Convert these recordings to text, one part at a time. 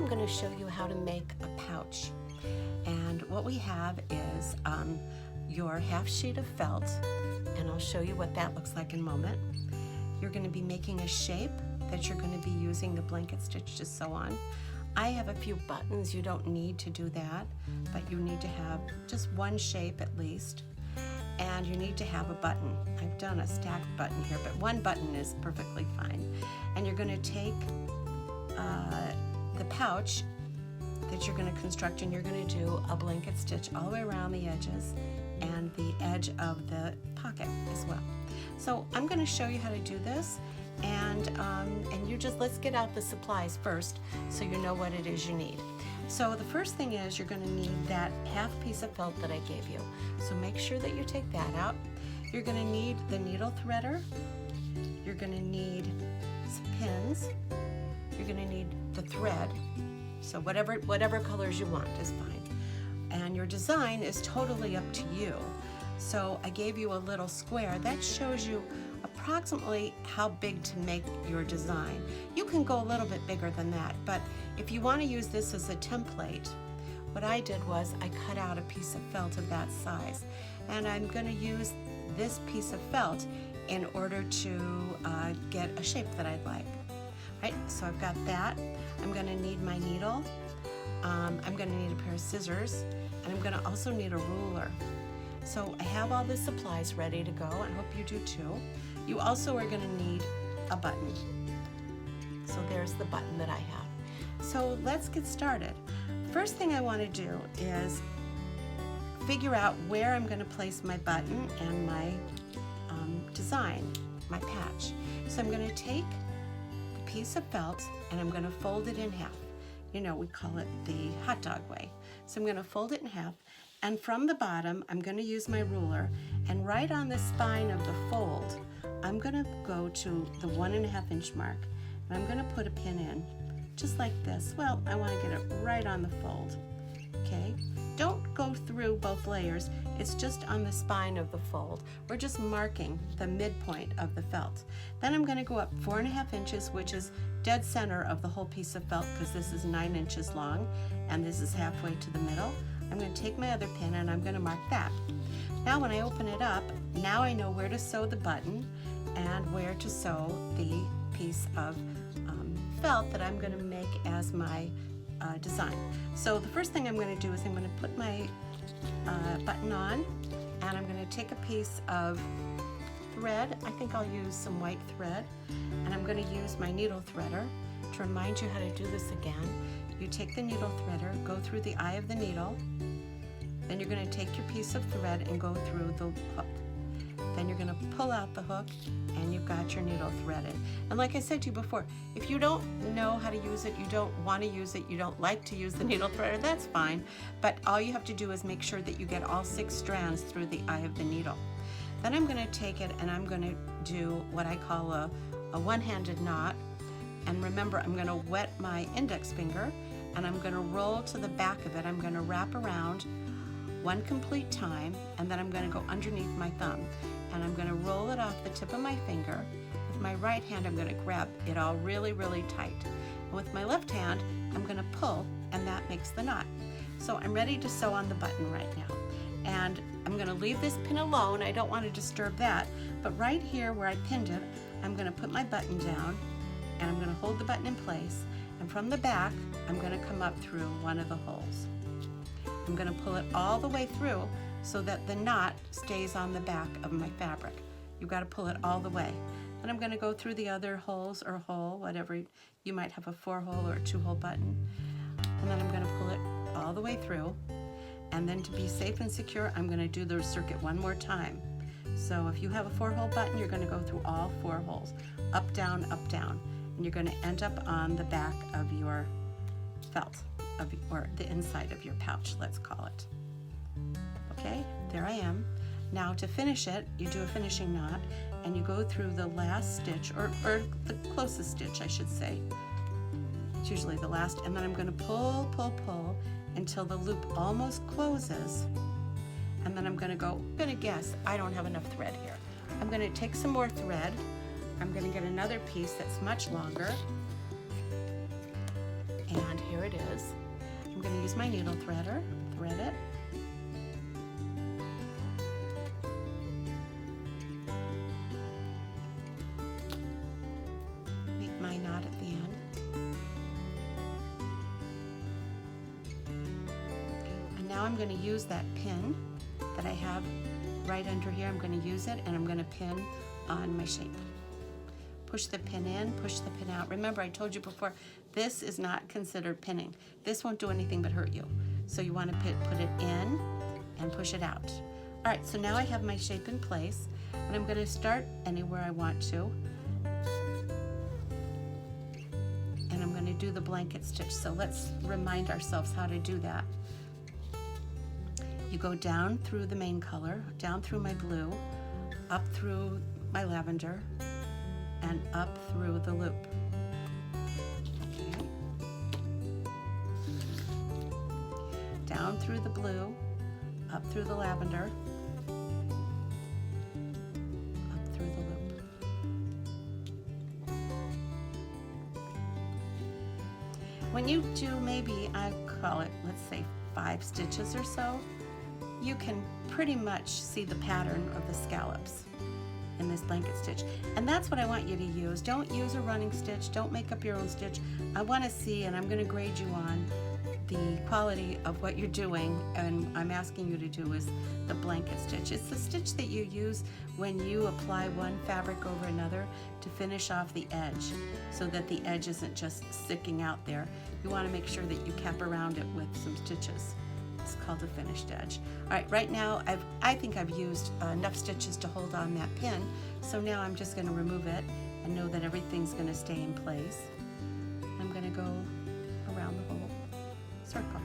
I'm going to show you how to make a pouch. And what we have is your half sheet of felt, and I'll show you what that looks like in a moment. You're going to be making a shape that you're going to be using the blanket stitch to sew on. I have a few buttons. You don't need to do that, but you need to have just one shape at least. And you need to have a button. I've done a stacked button here, but one button is perfectly fine. And you're going to take the pouch that you're going to construct, and you're going to do a blanket stitch all the way around the edges and the edge of the pocket as well. So I'm going to show you how to do this, and you just, let's get out the supplies first so you know what it is you need. So the first thing is you're going to need that half piece of felt that I gave you. So make sure that you take that out. You're going to need the needle threader. You're going to need some pins. You're going to need the thread. So whatever colors you want is fine. And your design is totally up to you. So I gave you a little square that shows you approximately how big to make your design. You can go a little bit bigger than that, but if you want to use this as a template, what I did was I cut out a piece of felt of that size, and I'm going to use this piece of felt in order to get a shape that I'd like. Right, so I've got that. I'm going to need my needle. I'm going to need a pair of scissors, and I'm going to also need a ruler. So I have all the supplies ready to go, and I hope you do too. You also are going to need a button. So there's the button that I have. So let's get started. First thing I want to do is figure out where I'm going to place my button and my design, my patch. So I'm going to take the piece of felt and I'm going to fold it in half. You know, we call it the hot dog way. So I'm going to fold it in half, and from the bottom I'm going to use my ruler, and right on the spine of the fold I'm going to go to the 1.5 inch mark, and I'm going to put a pin in just like this. Well, I want to get it right on the fold. Okay, don't go through both layers, it's just on the spine of the fold. We're just marking the midpoint of the felt. Then I'm going to go up 4.5 inches, which is dead center of the whole piece of felt, because this is 9 inches long and this is halfway to the middle. I'm going to take my other pin and I'm going to mark that. Now when I open it up, now I know where to sew the button and where to sew the piece of felt that I'm going to make as my design. So the first thing I'm going to do is I'm going to put my button on, and I'm going to take a piece of thread. I think I'll use some white thread, and I'm going to use my needle threader. To remind you how to do this again, you take the needle threader, go through the eye of the needle, then you're going to take your piece of thread and go through the hook. Then you're going to pull out the hook, and you've got your needle threaded. And like I said to you before, if you don't know how to use it, you don't want to use it, you don't like to use the needle threader, that's fine. But all you have to do is make sure that you get all 6 strands through the eye of the needle. Then I'm going to take it and I'm going to do what I call a one-handed knot. And remember, I'm going to wet my index finger, and I'm going to roll to the back of it. I'm going to wrap around one complete time, and then I'm going to go underneath my thumb, and I'm going to roll it off the tip of my finger. With my right hand, I'm going to grab it all really, really tight. And with my left hand, I'm going to pull, and that makes the knot. So I'm ready to sew on the button right now. And I'm going to leave this pin alone. I don't want to disturb that. But right here where I pinned it, I'm going to put my button down, and I'm going to hold the button in place. And from the back, I'm going to come up through one of the holes. I'm going to pull it all the way through so that the knot stays on the back of my fabric. You've got to pull it all the way. Then I'm going to go through the other holes or hole, whatever. You might have a 4-hole or a 2-hole button. And then I'm going to pull it all the way through. And then to be safe and secure, I'm going to do the circuit one more time. So if you have a 4-hole button, you're going to go through all 4 holes. Up, down, and you're going to end up on the back of your felt, or the inside of your pouch, let's call it. Okay, there I am. Now to finish it, you do a finishing knot, and you go through the last stitch, or the closest stitch, I should say. It's usually the last, and then I'm going to pull until the loop almost closes, and then I'm going to guess, I don't have enough thread here. I'm going to take some more thread. I'm going to get another piece that's much longer, And here it is. I'm going to use my needle threader, thread it. Make my knot at the end. And now I'm going to use that pin that I have right under here. I'm going to use it and I'm going to pin on my shape. Push the pin in, push the pin out. Remember, I told you before, this is not considered pinning. This won't do anything but hurt you. So you want to put it in and push it out. All right, so now I have my shape in place, and I'm going to start anywhere I want to. And I'm going to do the blanket stitch. So let's remind ourselves how to do that. You go down through the main color, down through my blue, up through my lavender, and up through the loop. Okay. Down through the blue, up through the lavender, up through the loop. When you do maybe, I call it, let's say 5 stitches or so, you can pretty much see the pattern of the scallops in this blanket stitch. And that's what I want you to use. Don't use a running stitch. Don't make up your own stitch. I want to see, and I'm going to grade you on the quality of what you're doing, and I'm asking you to do is the blanket stitch. It's the stitch that you use when you apply one fabric over another to finish off the edge so that the edge isn't just sticking out there. You want to make sure that you cap around it with some stitches. It's called a finished edge. All right, right now I think I've used enough stitches to hold on that pin, so now I'm just going to remove it and know that everything's going to stay in place. I'm going to go around the whole circle.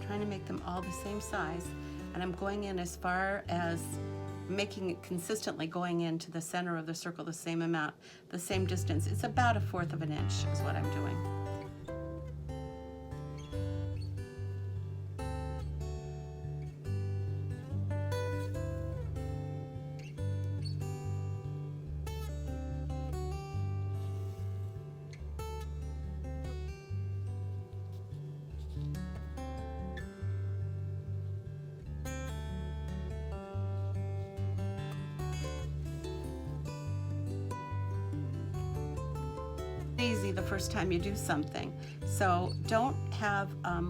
Trying to make them all the same size, and I'm going in as far as making it consistently going into the center of the circle the same amount, the same distance. It's about 1/4 of an inch is what I'm doing. Easy the first time you do something, so don't have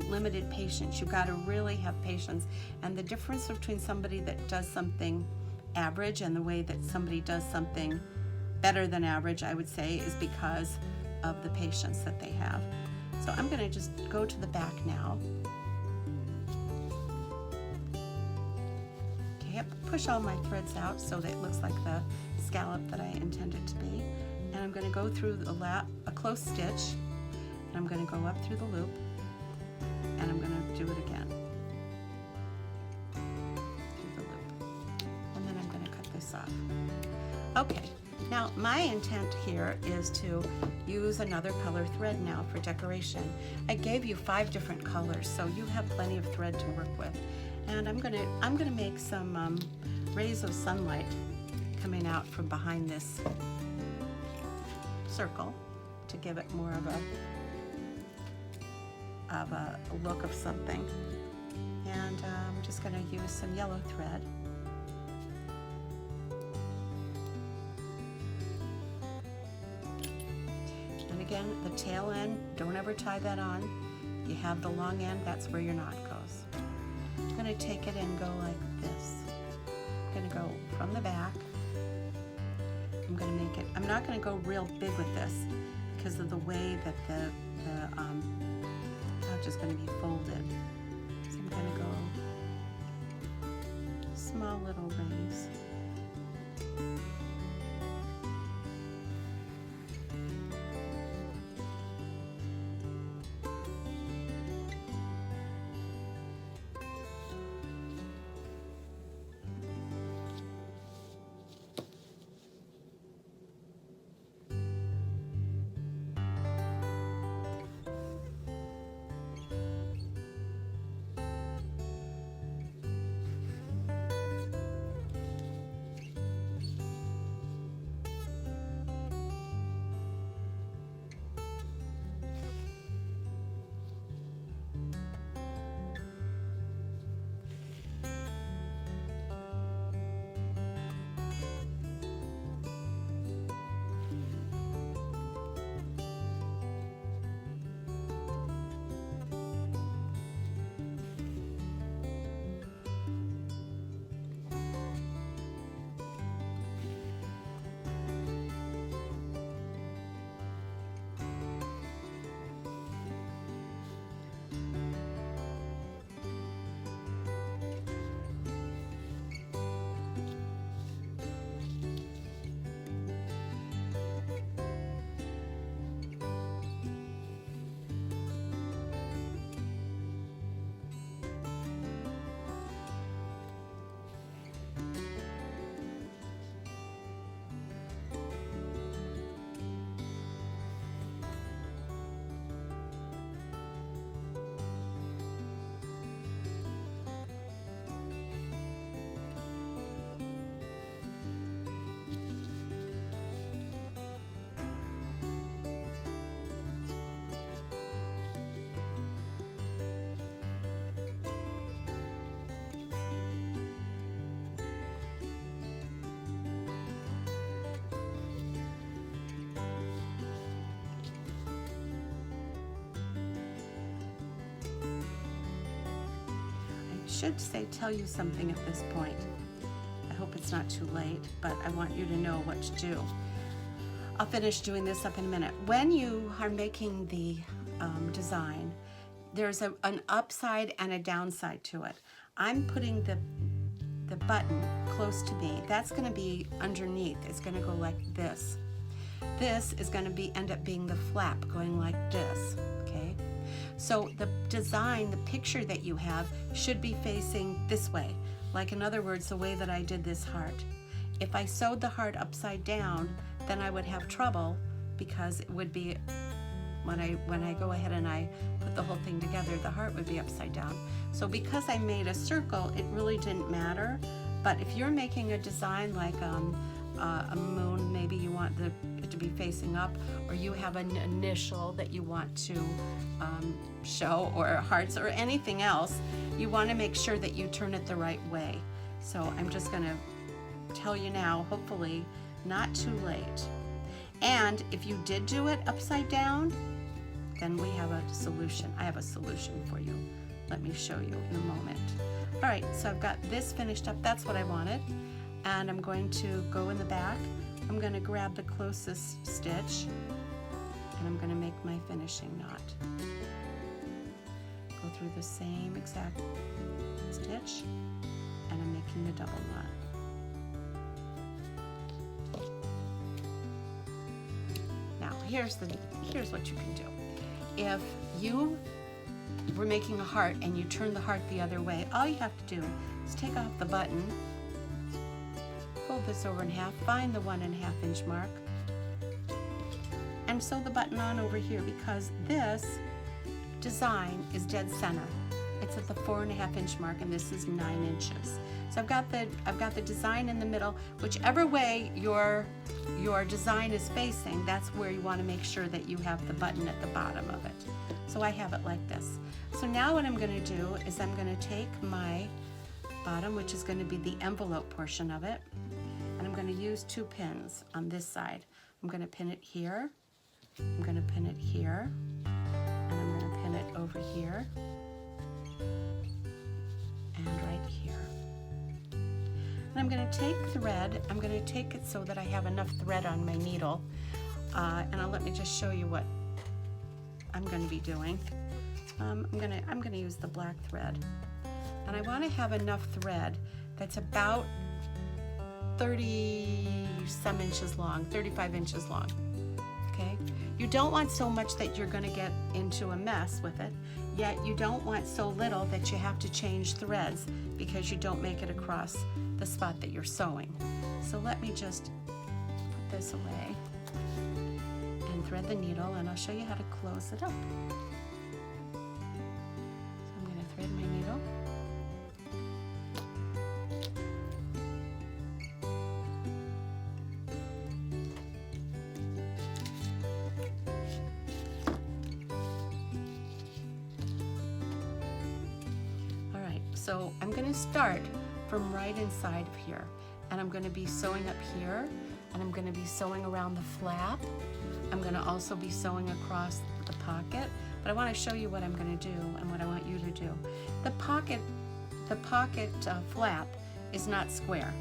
limited patience. You've got to really have patience, and the difference between somebody that does something average and the way that somebody does something better than average, I would say, is because of the patience that they have. So I'm going to just go to the back now. Okay, push all my threads out so that it looks like the scallop that I intended to be. And I'm going to go through a close stitch, and I'm going to go up through the loop, and I'm going to do it again through the loop, and then I'm going to cut this off. Okay, now my intent here is to use another color thread now for decoration. I gave you 5 different colors, so you have plenty of thread to work with, and I'm going to make some rays of sunlight coming out from behind this circle to give it more of a look of something. And I'm just going to use some yellow thread. And again, the tail end, don't ever tie that on. You have the long end, that's where your knot goes. I'm going to take it and go like this. I'm going to go from the back. I'm going to make it, I'm not going to go real big with this because of the way that the pouch is going to be folded. So I'm going to go small little rays. should say tell you something at this point. I hope it's not too late, but I want you to know what to do. I'll finish doing this up in a minute. When you are making the design, there's an upside and a downside to it. I'm putting the button close to me. That's going to be underneath. It's going to go like this. This is going to end up being the flap going like this, okay? So the design, the picture that you have should be facing this way. Like, in other words, the way that I did this heart. If I sewed the heart upside down, then I would have trouble, because it would be, when I go ahead and I put the whole thing together, the heart would be upside down. So because I made a circle, it really didn't matter. But if you're making a design like a moon, maybe you want it to be facing up, or you have an initial that you want to show, or hearts, or anything else, you want to make sure that you turn it the right way. So I'm just going to tell you now, hopefully not too late. And if you did do it upside down, then we have a solution. I have a solution for you. Let me show you in a moment. All right, so I've got this finished up. That's what I wanted. And I'm going to go in the back. I'm going to grab the closest stitch, and I'm going to make my finishing knot. Go through the same exact stitch, and I'm making the double knot. Now, here's what you can do. If you were making a heart and you turn the heart the other way, all you have to do is take off the button, fold this over in half, find the 1.5 inch mark, and sew the button on over here, because this design is dead center. It's at the 4.5 inch mark, and this is 9 inches. So I've got the design in the middle. Whichever way your design is facing, that's where you want to make sure that you have the button at the bottom of it. So I have it like this. So now what I'm going to do is I'm going to take my bottom, which is going to be the envelope portion of it, and I'm going to use 2 pins on this side. I'm going to pin it here, I'm going to pin it here, and I'm going to pin it over here, and right here. And I'm going to take thread, I'm going to take it so that I have enough thread on my needle, and let me just show you what I'm going to be doing. I'm going to use the black thread, and I want to have enough thread that's about 30 some inches long, 35 inches long. Okay, you don't want so much that you're going to get into a mess with it, yet you don't want so little that you have to change threads because you don't make it across the spot that you're sewing. So let me just put this away and thread the needle, and I'll show you how to close it up. So I'm going to thread my needle. All right, so I'm going to start from right inside of here, and I'm going to be sewing up here, and I'm going to be sewing around the flap. I'm going to also be sewing across the pocket, but I want to show you what I'm going to do and what I want you to do. The pocket flap is not square.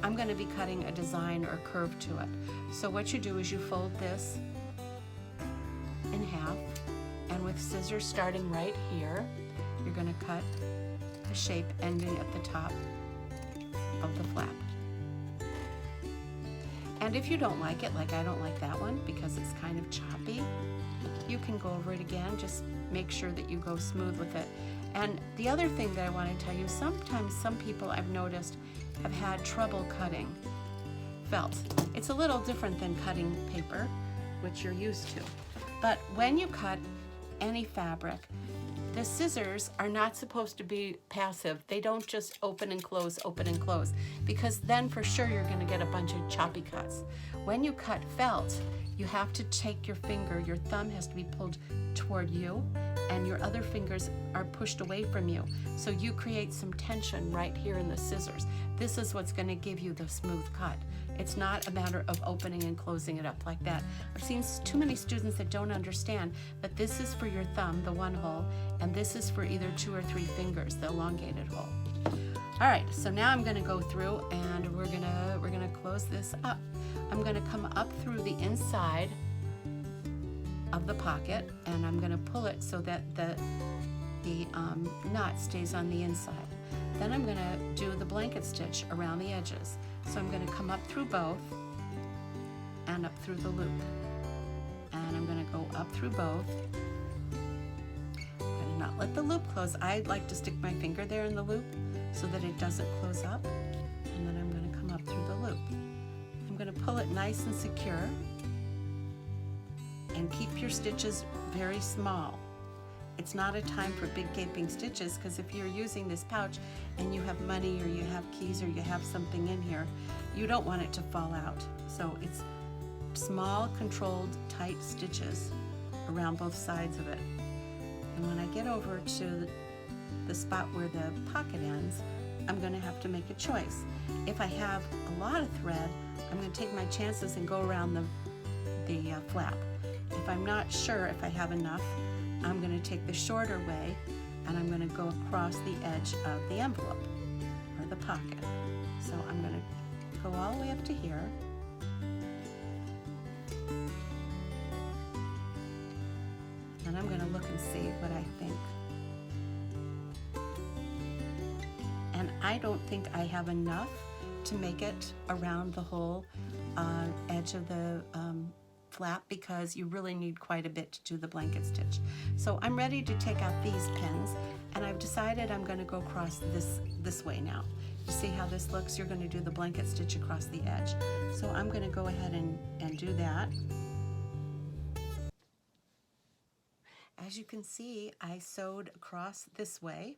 I'm going to be cutting a design or curve to it. So what you do is you fold this in half, and with scissors starting right here, you're going to cut a shape ending at the top of the flap. And if you don't like it, like I don't like that one because it's kind of choppy, you can go over it again. Just make sure that you go smooth with it. And the other thing that I want to tell you, sometimes some people I've noticed have had trouble cutting felt. It's a little different than cutting paper, which you're used to. But when you cut any fabric, the scissors are not supposed to be passive. They don't just open and close, because then for sure you're going to get a bunch of choppy cuts. When you cut felt, you have to take your finger, your thumb has to be pulled toward you, and your other fingers are pushed away from you. So you create some tension right here in the scissors. This is what's going to give you the smooth cut. It's not a matter of opening and closing it up like that. I've seen too many students that don't understand that this is for your thumb, the one hole, and this is for either 2 or 3 fingers, the elongated hole. All right, so now I'm gonna go through and we're gonna close this up. I'm gonna come up through the inside of the pocket, and I'm gonna pull it so that the knot stays on the inside. Then I'm gonna do the blanket stitch around the edges. So I'm gonna come up through both and up through the loop. And I'm gonna go up through both. I'm gonna not let the loop close. I like to stick my finger there in the loop so that it doesn't close up. And then I'm gonna come up through the loop. I'm gonna pull it nice and secure and keep your stitches very small. It's not a time for big gaping stitches, because if you're using this pouch and you have money or you have keys or you have something in here, you don't want it to fall out. So it's small, controlled, tight stitches around both sides of it. And when I get over to the spot where the pocket ends, I'm going to have to make a choice. If I have a lot of thread, I'm going to take my chances and go around the flap. If I'm not sure if I have enough, I'm going to take the shorter way and I'm going to go across the edge of the envelope or the pocket. So I'm going to go all the way up to here. And I'm going to look and see what I think. And I don't think I have enough to make it around the whole edge of the flap, because you really need quite a bit to do the blanket stitch. So I'm ready to take out these pins, and I've decided I'm going to go across this way now. You see how this looks? You're going to do the blanket stitch across the edge. So I'm going to go ahead and do that. As you can see, I sewed across this way,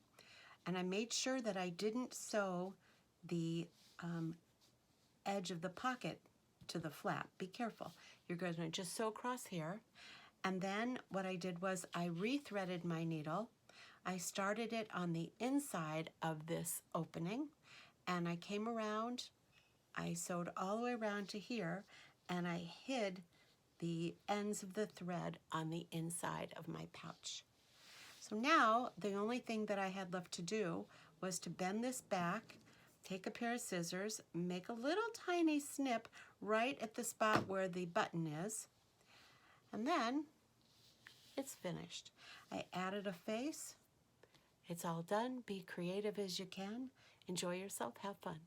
and I made sure that I didn't sew the edge of the pocket to the flap. Be careful. You're going to just sew across here. And then what I did was I rethreaded my needle. I started it on the inside of this opening, and I came around, I sewed all the way around to here, and I hid the ends of the thread on the inside of my pouch. So now the only thing that I had left to do was to bend this back, take a pair of scissors, make a little tiny snip right at the spot where the button is, and then it's finished. I added a face. It's all done. Be creative as you can. Enjoy yourself. Have fun.